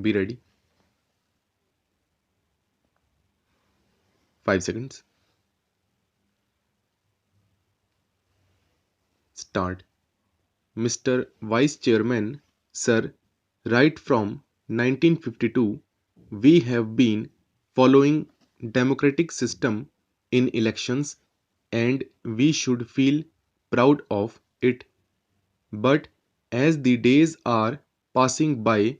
Be ready. 5 seconds. Start. Mr. Vice Chairman, sir, right from 1952, we have been following democratic system in elections and we should feel proud of it. But as the days are passing by,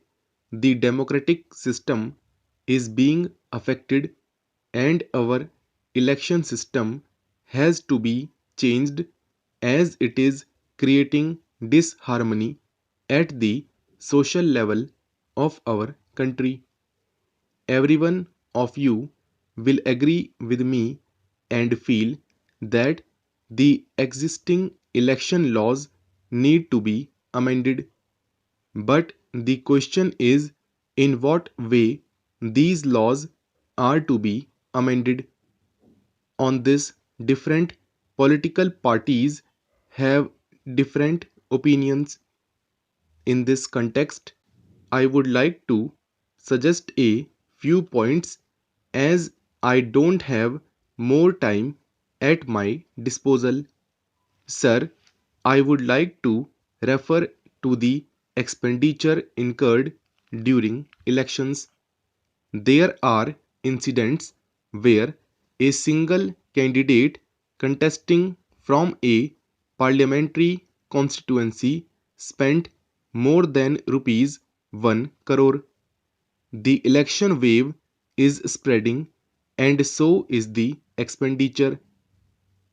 the democratic system is being affected and our election system has to be changed as it is creating disharmony at the social level of our country. Every one of you will agree with me and feel that the existing election laws need to be amended. But the question is in what way these laws are to be amended. On this, different political parties have different opinions. In this context, I would like to suggest a few points as I don't have more time at my disposal. Sir, I would like to refer to the expenditure incurred during elections. There are incidents where a single candidate contesting from a parliamentary constituency spent more than rupees 1 crore. The election wave is spreading and so is the expenditure.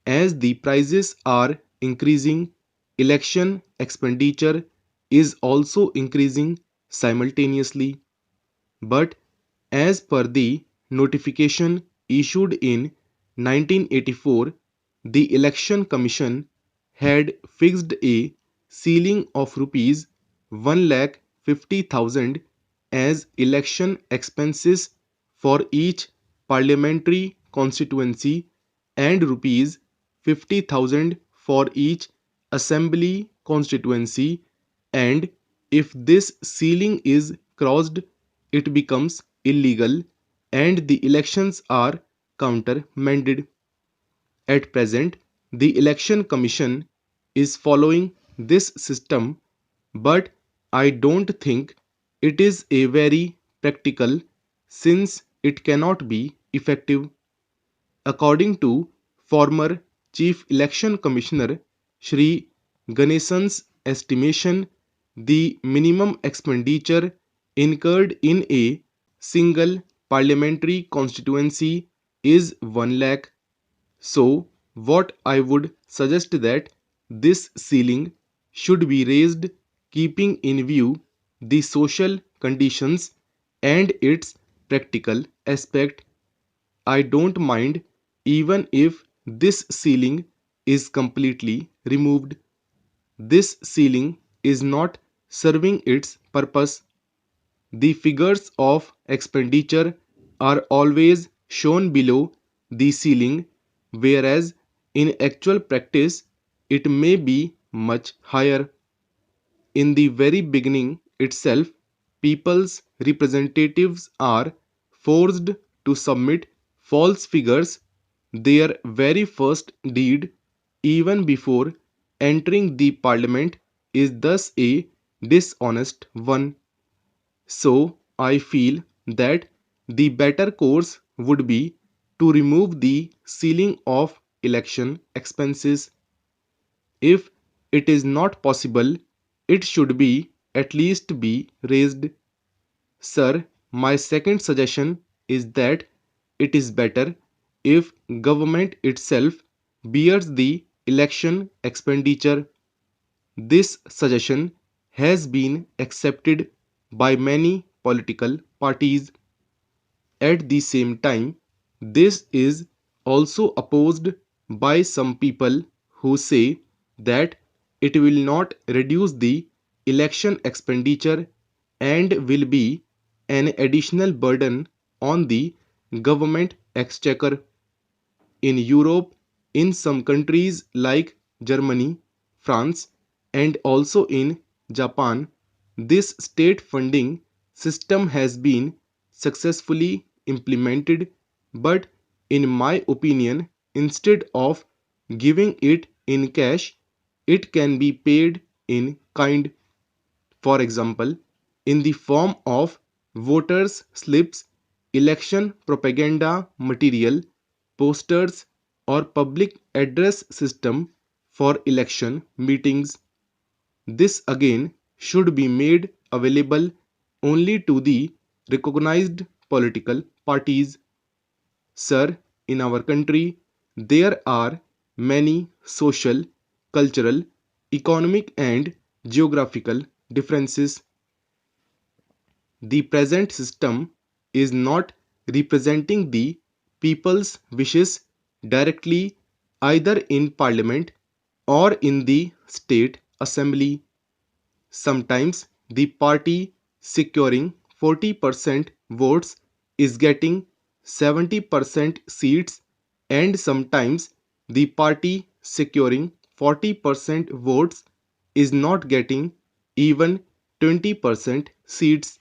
As the prices are increasing, election expenditure is also increasing simultaneously. But as per the notification issued in 1984, the Election Commission had fixed a ceiling of rupees 1,50,000 as election expenses for each parliamentary constituency and rupees 50,000 for each assembly constituency, and if this ceiling is crossed it becomes illegal and the elections are countermanded. At present, the Election Commission is following this system, but I don't think it is a very practical since it cannot be effective. According to former Chief Election Commissioner Shri Ganesan's estimation, the minimum expenditure incurred in a single parliamentary constituency is 1 lakh. So, what I would suggest that this ceiling should be raised keeping in view the social conditions and its practical aspect. I don't mind even if this ceiling is completely removed. This ceiling is not serving its purpose. The figures of expenditure are always shown below the ceiling, whereas in actual practice it may be much higher. In the very beginning itself, people's representatives are forced to submit false figures. Their very first deed, even before entering the parliament, is thus a dishonest one. So, I feel that the better course would be to remove the ceiling of election expenses. If it is not possible, it should be at least be raised. Sir, my second suggestion is that it is better if government itself bears the election expenditure. This suggestion has been accepted by many political parties. At the same time, this is also opposed by some people who say that it will not reduce the election expenditure and will be an additional burden on the government exchequer. In Europe, in some countries like Germany, France, and also in Japan, this state funding system has been successfully implemented, but in my opinion, instead of giving it in cash, it can be paid in kind. For example, in the form of voters' slips, election propaganda material, posters, or public address system for election meetings. This again should be made available only to the recognized political parties. Sir, in our country, there are many social, cultural, economic, and geographical differences. The present system is not representing the people's wishes directly either in parliament or in the state assembly. Sometimes the party securing 40% votes is getting 70% seats, and sometimes the party securing 40% votes is not getting even 20% seats.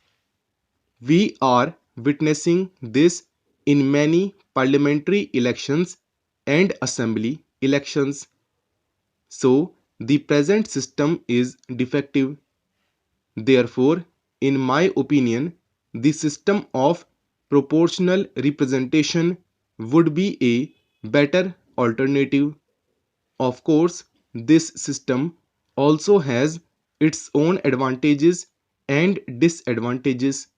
We are witnessing this in many parliamentary elections and assembly elections. So, the present system is defective. Therefore, in my opinion, the system of proportional representation would be a better alternative. Of course, this system also has its own advantages and disadvantages.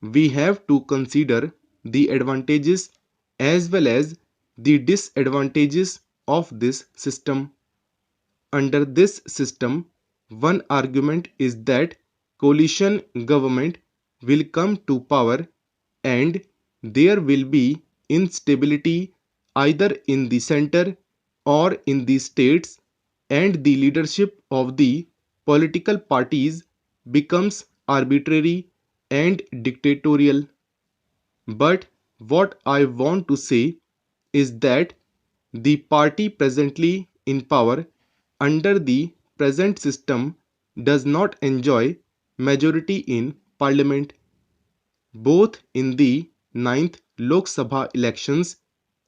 We have to consider the advantages as well as the disadvantages of this system. Under this system, one argument is that coalition government will come to power and there will be instability either in the center or in the states, and the leadership of the political parties becomes arbitrary and dictatorial. But what I want to say is that the party presently in power under the present system does not enjoy majority in parliament. Both in the ninth Lok Sabha elections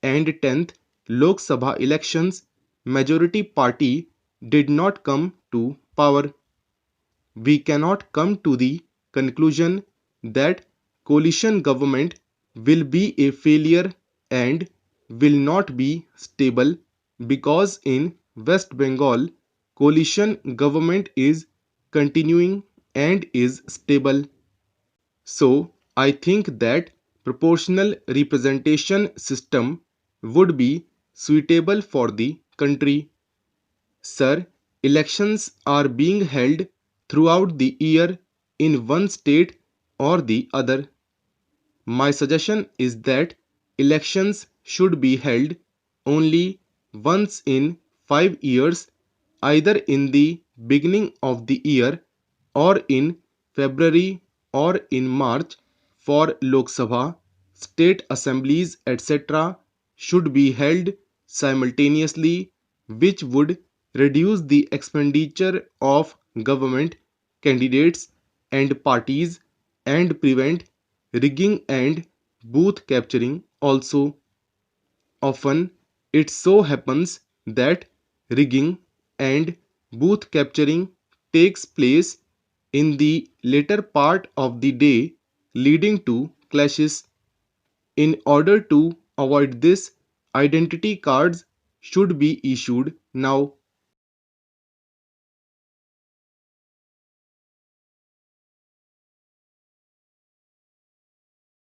and 10th Lok Sabha elections, majority party did not come to power. We cannot come to the conclusion that coalition government will be a failure and will not be stable, because in West Bengal coalition government is continuing and is stable. So I think that proportional representation system would be suitable for the country. Sir, elections are being held throughout the year in one state or the other. My suggestion is that elections should be held only once in 5 years, either in the beginning of the year or in February or in March. For Lok Sabha, state assemblies, etc., should be held simultaneously, which would reduce the expenditure of government candidates and parties and prevent rigging and booth capturing also. Often it so happens that rigging and booth capturing takes place in the later part of the day, leading to clashes. In order to avoid this, identity cards should be issued now.